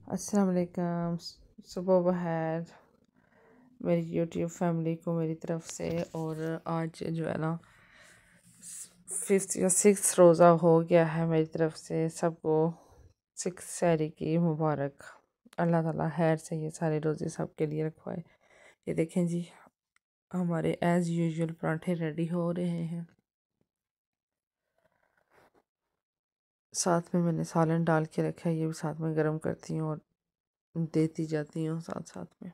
अस्सलाम वालेकुम। सुबह बहर मेरी यूट्यूब फैमिली को मेरी तरफ से। और आज जो है ना 5th या 6th रोज़ा हो गया है मेरी तरफ से सबको 6 सहरी की मुबारक। अल्लाह ताला खैर से ये सारे रोज़े सबके लिए रखवाए। ये देखें जी, हमारे एज़ यूजुअल पराठे रेडी हो रहे हैं। साथ में मैंने सालन डाल के रखा है, ये भी साथ में गर्म करती हूँ और देती जाती हूँ साथ साथ में।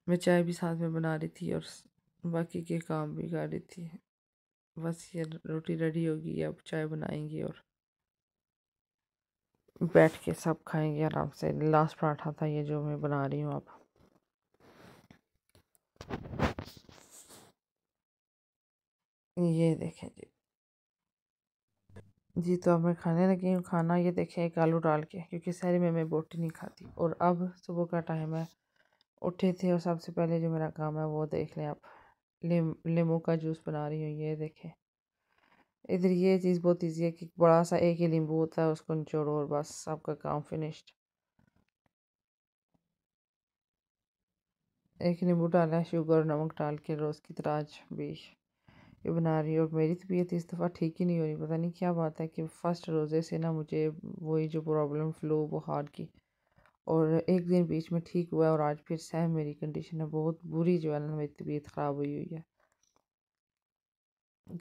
मैं चाय भी साथ में बना रही थी और बाकी के काम भी कर रही थी। बस ये रोटी रेडी होगी, अब चाय बनाएंगी और बैठ के सब खाएंगे आराम से। लास्ट पराठा था ये जो मैं बना रही हूँ अब। ये देखें जी जी, तो अब मैं खाने लगी हूँ खाना। ये देखें एक आलू डाल के, क्योंकि सहरी में मैं बोटी नहीं खाती। और अब सुबह का टाइम है, उठे थे और सबसे पहले जो मेरा काम है वो देख लें आप। नींबू का जूस बना रही हूँ। ये देखें इधर ये चीज़ बहुत ईजी है कि बड़ा सा एक ही नींबू होता है, उसको निचोड़ो और बस आपका काम फिनिश्ड। एक नींबू डाला है, शुगर नमक डाल के रोज़ की तरह आज भी ये बना रही है। और मेरी तबीयत इस दफ़ा ठीक ही नहीं हो रही, पता नहीं क्या बात है कि फ़र्स्ट रोज़े से ना मुझे वही जो प्रॉब्लम फ्लू बुखार की, और एक दिन बीच में ठीक हुआ है और आज फिर सेम मेरी कंडीशन है बहुत बुरी। जो है ना मेरी तबीयत ख़राब हुई हुई है।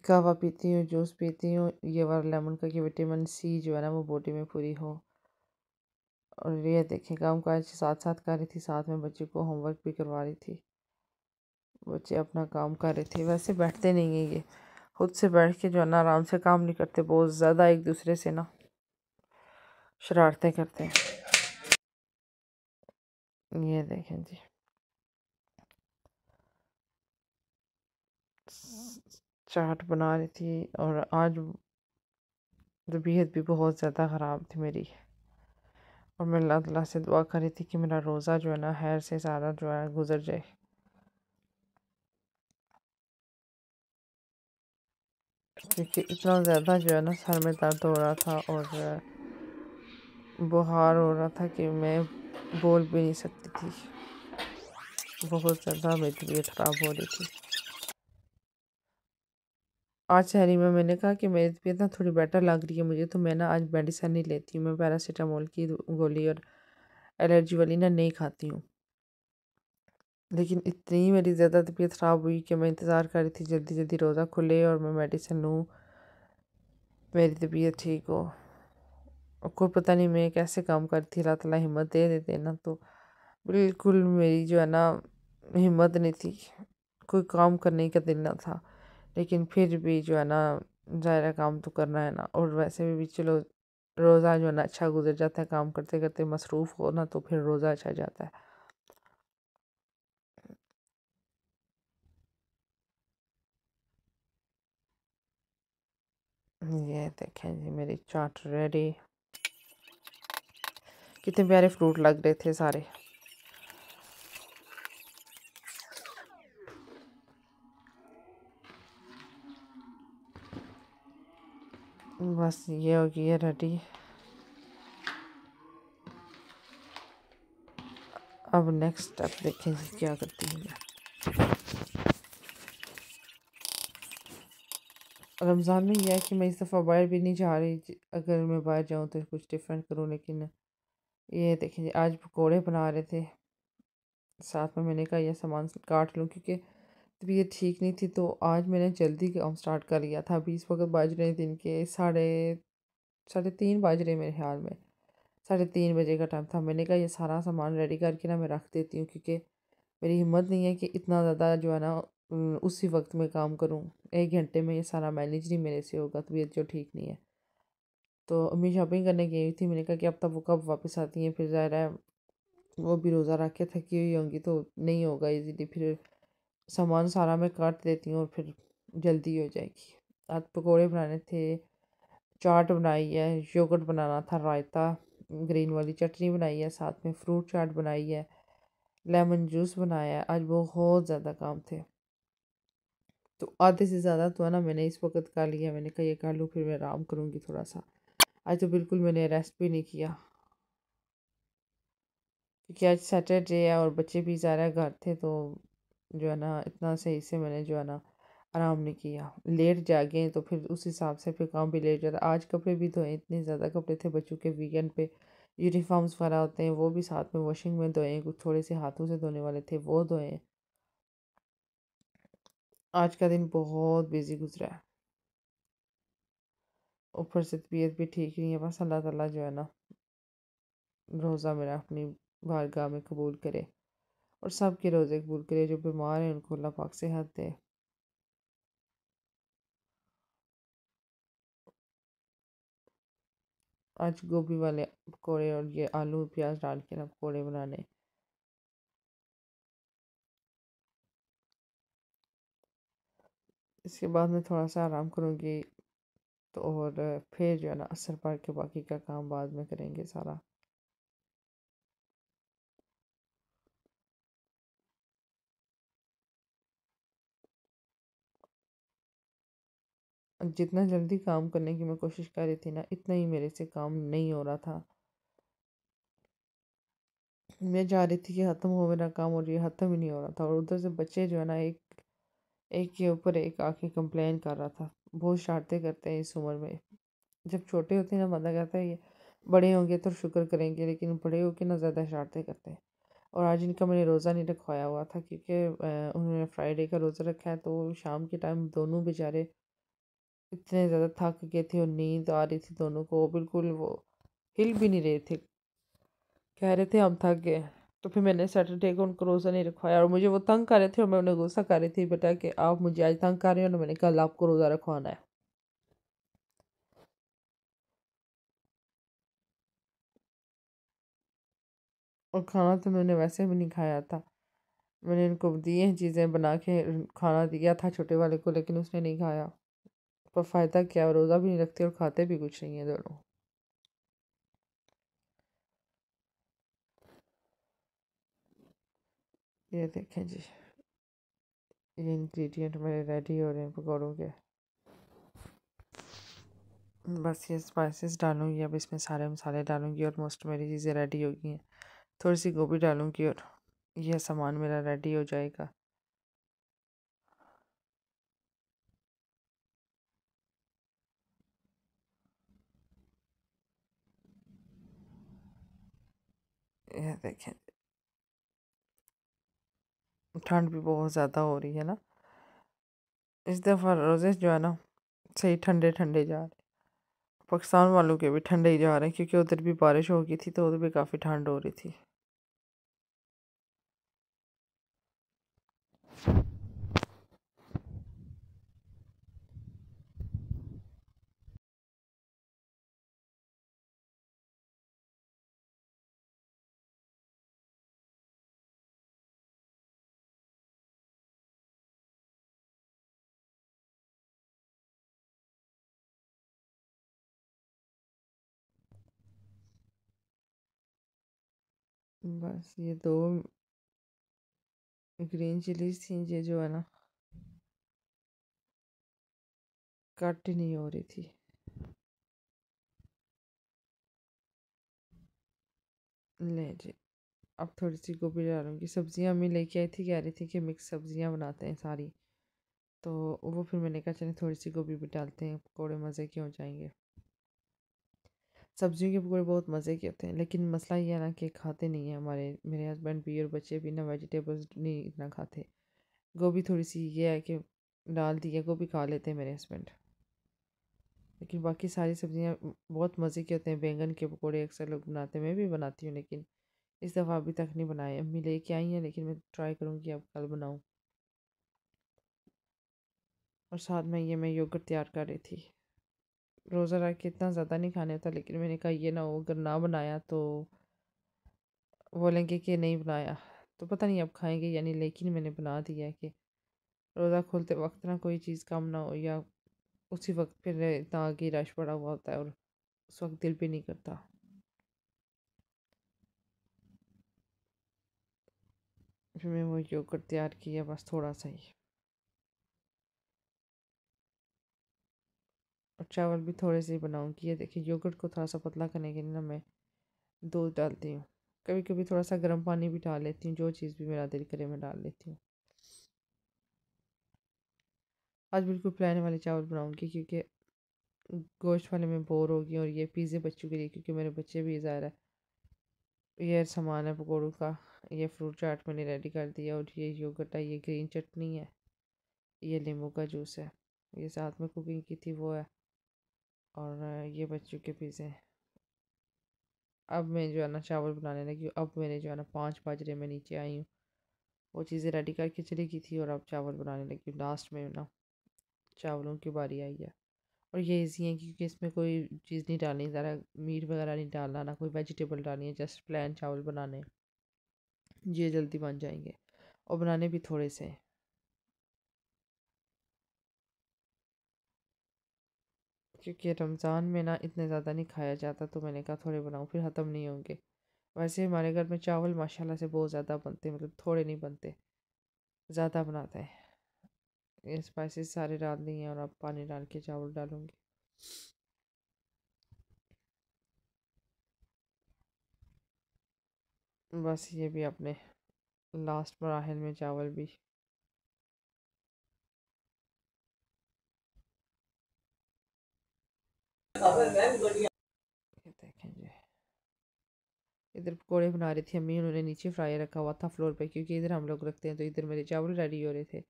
कहवा पीती हूँ, जूस पीती हूँ ये वाला लेमन का, कि विटामिन सी जो है ना वो बॉडी में पूरी हो। और ये देखें काम काज साथ साथ कर रही थी, साथ में बच्चे को होमवर्क भी करवा रही थी। बच्चे अपना काम कर रहे थे। वैसे बैठते नहीं हैं ये, खुद से बैठ के जो है ना आराम से काम नहीं करते, बहुत ज़्यादा एक दूसरे से ना शरारतें करते हैं। ये देखें जी, चाट बना रही थी। और आज तबीयत भी बहुत ज़्यादा ख़राब थी मेरी, और मैं अल्लाह ताला से दुआ कर रही थी कि मेरा रोज़ा जो है ना खैर से सारा जो है गुजर जाए। क्योंकि इतना ज़्यादा जो है ना सर में दर्द हो रहा था और बुखार हो रहा था कि मैं बोल भी नहीं सकती थी। बहुत ज़्यादा मेरी तबीयत ख़राब हो रही थी। आज शहरी में मैंने कहा कि मेरी तबीयत ना थोड़ी बेटर लग रही है मुझे, तो मैं ना आज मेडिसिन नहीं लेती हूँ। मैं पैरासीटामोल की गोली और एलर्जी वाली ना नहीं खाती हूँ। लेकिन इतनी मेरी ज़्यादा तबीयत ख़राब हुई कि मैं इंतज़ार कर रही थी जल्दी जल्दी रोज़ा खुले और मैं मेडिसिन लूँ, मेरी तबीयत ठीक हो। और कोई पता नहीं मैं कैसे काम करती, अल्लाह ताला हिम्मत दे देते ना तो बिल्कुल मेरी जो है ना हिम्मत नहीं थी, कोई काम करने का दिल ना था। लेकिन फिर भी जो है ना ज़ाहिर काम तो करना है ना। और वैसे भी चलो रोज़ा जो है ना अच्छा गुजर जाता है, काम करते करते मसरूफ़ हो ना तो फिर रोज़ा अच्छा जाता है। ये देखें जी मेरी चाट रेडी। कितने प्यारे फ्रूट लग रहे थे सारे। बस ये हो गई है रेडी। अब नेक्स्ट स्टेप देखें जी क्या करती है। रमज़ान में यह है कि मैं इस दफ़ा बाहर भी नहीं जा रही। अगर मैं बाहर जाऊँ तो कुछ डिफरेंट करूँ। लेकिन ये देखें जी आज पकौड़े बना रहे थे, साथ में मैंने कहा यह सामान काट लूँ क्योंकि तबीयत ठीक नहीं थी। तो आज मैंने जल्दी काम स्टार्ट कर लिया था। अभी इस वक्त बज रहे दिन के साढ़े साढ़े 3 बज रहे मेरे ख्याल में। 3:30 बजे का टाइम था। मैंने कहा ये सारा सामान रेडी करके ना मैं रख देती हूँ, क्योंकि मेरी हिम्मत नहीं है कि इतना ज़्यादा जो है ना उसी वक्त में काम करूँ। 1 घंटे में ये सारा मैनेज नहीं मेरे से होगा, तबीयत जो ठीक नहीं है। तो अम्मी शॉपिंग करने गई हुई थी। मैंने कहा कि अब तक वो कब वापस आती हैं, फिर ज़ाहिर है वो भी रोज़ा रख के थकी हुई होंगी तो नहीं होगा इजीली। फिर सामान सारा मैं काट देती हूँ और फिर जल्दी हो जाएगी। आज पकोड़े बनाने थे, चाट बनाई है, योगर्ट बनाना था, रायता, ग्रीन वाली चटनी बनाई है, साथ में फ्रूट चाट बनाई है, लेमन जूस बनाया है। आज बहुत ज़्यादा काम थे, तो आधे से ज़्यादा तो है ना मैंने इस वक्त कर लिया। मैंने कहा ये कर लूँ फिर मैं आराम करूँगी थोड़ा सा। आज तो बिल्कुल मैंने रेस्ट भी नहीं किया, क्योंकि आज सैटरडे है और बच्चे भी ज़्यादा घर थे, तो जो है ना इतना सही से मैंने जो है ना आराम नहीं किया। लेट जागे तो फिर उस हिसाब से फिर काम भी लेट जाता। आज कपड़े भी धोए, इतने ज़्यादा कपड़े थे बच्चों के, वीकेंड पे यूनिफॉर्म्स वगैरह होते हैं वो भी साथ में वॉशिंग में धोए, कुछ थोड़े से हाथों से धोने वाले थे वो धोए। आज का दिन बहुत बिजी गुजरा है, ऊपर से तबीयत भी ठीक नहीं है। बस अल्लाह ताला जो है ना रोज़ा मेरा अपनी बारगाह में कबूल करे, और सब के रोज़े कबूल करे। जो बीमार हैं उनको अल्लाह पाक सेहत दे। आज गोभी वाले पकौड़े और ये आलू प्याज डाल के ना पकौड़े बनाने। इसके बाद मैं थोड़ा सा आराम करूँगी, तो और फिर जो है ना असर पड़ के बाकी का काम बाद में करेंगे सारा। जितना जल्दी काम करने की मैं कोशिश कर रही थी ना, इतना ही मेरे से काम नहीं हो रहा था। मैं चाह रही थी कि ख़त्म हो मेरा काम, और ये ख़त्म ही नहीं हो रहा था। और उधर से बच्चे जो है ना एक एक के ऊपर एक आके कंप्लेन कर रहा था। बहुत शरारतें करते हैं इस उम्र में। जब छोटे होते हैं ना बंदा कहता है ये बड़े होंगे तो शुक्र करेंगे, लेकिन बड़े होके ना ज़्यादा शरारतें करते हैं। और आज इनका मैंने रोज़ा नहीं रखवाया हुआ था, क्योंकि उन्होंने फ्राइडे का रोज़ा रखा है, तो शाम के टाइम दोनों बेचारे इतने ज़्यादा थक गए थे और नींद आ रही थी दोनों को, बिल्कुल वो हिल भी नहीं रहे थे, कह रहे थे हम थक गए। तो फिर मैंने सैटरडे को उनको रोज़ा नहीं रखवाया, और मुझे वो तंग कर रहे थे और मैं उन्हें गुस्सा कर रही थी, बेटा कि आप मुझे आज तंग कर रहे हो ना, मैंने कल आपको रोज़ा रखवाना है। और खाना तो मैंने वैसे भी नहीं खाया था। मैंने इनको दी हैं चीज़ें बना के, खाना दिया था छोटे वाले को, लेकिन उसने नहीं खाया। पर फ़ायदा क्या, रोज़ा भी नहीं रखते और खाते भी कुछ नहीं है दोनों। ये देखें जी, ये इंग्रेडिएंट मेरे रेडी हो रहे हैं पकौड़ों के। बस ये स्पाइसेस डालूंगी अब, इसमें सारे मसाले डालूंगी, और मोस्ट मेरी चीज़ें रेडी हो गई हैं। थोड़ी सी गोभी डालूंगी और यह सामान मेरा रेडी हो जाएगा। ये देखें, ठंड भी बहुत ज़्यादा हो रही है ना इस दफ़ा, रोज़े जो है ना सही ठंडे ठंडे जा रहे हैं। पाकिस्तान वालों के भी ठंडे ही जा रहे हैं, क्योंकि उधर भी बारिश हो गई थी, तो उधर भी काफ़ी ठंड हो रही थी। बस ये दो ग्रीन चिलीज थी, ये जो है ना कट ही नहीं हो रही थी। ले जी, अब थोड़ी सी गोभी डालूंगी। सब्जियां अम्मी लेके आई थी, कह रही थी कि मिक्स सब्जियां बनाते हैं सारी, तो वो फिर मैंने कहा चलिए थोड़ी सी गोभी भी डालते हैं, पकौड़े मज़े के हो जाएंगे। सब्जियों के पकौड़े बहुत मज़े के होते हैं, लेकिन मसला ये है ना कि खाते नहीं हैं हमारे, मेरे हस्बैंड भी और बच्चे भी ना वेजिटेबल्स नहीं इतना खाते। गोभी थोड़ी सी ये है कि डाल दी है, गोभी खा लेते हैं मेरे हस्बैंड, लेकिन बाकी सारी सब्जियां बहुत मज़े के होते हैं। बैंगन के पकौड़े अक्सर लोग बनाते हैं, मैं भी बनाती हूँ, लेकिन इस दफ़ा अभी तक नहीं बनाए। अम्मी लेके आई हैं, लेकिन मैं ट्राई करूँगी अब कल बनाऊँ। और साथ में ये मैं योगर्ट तैयार कर रही थी। रोज़ा रख के इतना ज़्यादा नहीं खाने होता, लेकिन मैंने कहा ये ना हो अगर ना बनाया तो बोलेंगे कि नहीं बनाया, तो पता नहीं अब खाएंगे या नहीं। लेकिन मैंने बना दिया है कि रोज़ा खोलते वक्त ना कोई चीज़ कम ना हो, या उसी वक्त फिर इतना आगे रश पड़ा हुआ होता है और उस वक्त दिल भी नहीं करता। फिर मैं वो योगर्ट तैयार किया, बस थोड़ा सा ही। और चावल भी थोड़े से ही बनाऊँगी। ये देखिए योगर्ट को थोड़ा सा पतला करने के लिए ना मैं दूध डालती हूँ। कभी कभी थोड़ा सा गर्म पानी भी डाल लेती हूँ, जो चीज़ भी मेरा दिल करे मैं डाल लेती हूँ। आज बिल्कुल प्लेन वाले चावल बनाऊँगी क्योंकि गोश्त वाले में बोर होगी, और ये पिज़्ज़े बच्चों के लिए क्योंकि मेरे बच्चे भी ज़ाहिर है। ये सामान है पकौड़ों का। ये फ्रूट चाट मैंने रेडी कर दिया, और ये योगर्ट है, ये ग्रीन चटनी है, ये नींबू का जूस है, ये साथ में कुकिंग की थी वो है, और ये बच्चों के पिज़्ज़े हैं। अब मैं जो है ना चावल बनाने लगी हूँ। अब मैंने जो है ना 5 बज रहे मैं नीचे आई हूँ, वो चीज़ें रेडी करके चली गई थी, और अब चावल बनाने लगी हूँ। लास्ट में ना चावलों की बारी आई है, और ये इजी है क्योंकि इसमें कोई चीज़ नहीं डालनी, ज़रा मीट वगैरह नहीं डालना, ना कोई वेजिटेबल डालनी है, जस्ट प्लेन चावल बनाने हैं। ये जल्दी बन जाएंगे और बनाने भी थोड़े से हैं। क्योंकि रमज़ान में ना इतने ज़्यादा नहीं खाया जाता, तो मैंने कहा थोड़े बनाऊँ, फिर ख़त्म नहीं होंगे। वैसे हमारे घर में चावल माशाल्लाह से बहुत ज़्यादा बनते हैं, मतलब थोड़े नहीं बनते, ज़्यादा बनाते हैं। ये स्पाइसेस सारे डाल दिए हैं, और अब पानी डाल के चावल डालूँगी। बस ये भी अपने लास्ट मराहल में चावल भी। ये देखें जी, इधर पकौड़े बना रही थी अम्मी, उन्होंने नीचे फ्राई रखा हुआ था फ्लोर पे, क्योंकि इधर हम लोग रखते हैं, तो इधर मेरे चावल रेडी हो रहे थे।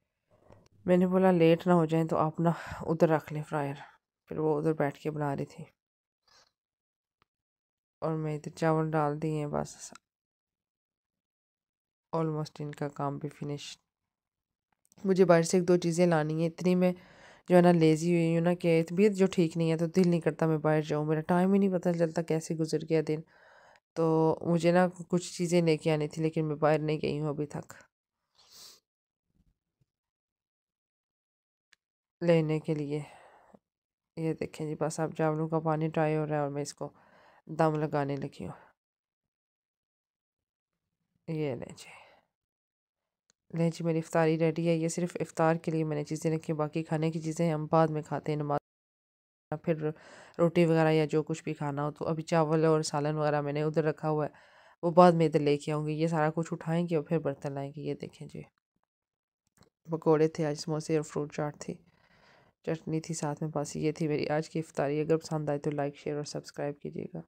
मैंने बोला लेट ना हो जाए तो आप ना उधर रख लें फ्रायर। फिर वो उधर बैठ के बना रही थी, और मैं इधर चावल डाल दिए हैं। बस ऑलमोस्ट इनका काम भी फिनिश। मुझे बाहर से एक दो चीज़ें लानी है, इतनी मैं जो है ना लेज़ी हुई हूँ ना कि तबीयत जो ठीक नहीं है, तो दिल नहीं करता मैं बाहर जाऊँ, मेरा टाइम ही नहीं पता चलता कैसे गुजर गया दिन। तो मुझे ना कुछ चीज़ें लेके आनी थी, लेकिन मैं बाहर नहीं गई हूँ अभी तक लेने के लिए। ये देखें जी, बस अब चावलों का पानी ड्राई हो रहा है, और मैं इसको दम लगाने लगी हूँ। ये लें जी, लें जी, मेरी इफ्तारी रेडी है। ये सिर्फ इफ्तार के लिए मैंने चीज़ें रखी, बाकी खाने की चीज़ें हम बाद में खाते हैं, नमाज फिर रोटी वगैरह या जो कुछ भी खाना हो। तो अभी चावल और सालन वगैरह मैंने उधर रखा हुआ है, वो बाद में इधर लेके आऊँगी। ये सारा कुछ उठाएंगे और फिर बर्तन लाएंगे। ये देखें जी, पकौड़े थे आज, समोसे और फ्रूट चाट थी, चटनी थी साथ में। बस ये थी मेरी आज की इफ्तारी। अगर पसंद आए तो लाइक शेयर और सब्सक्राइब कीजिएगा।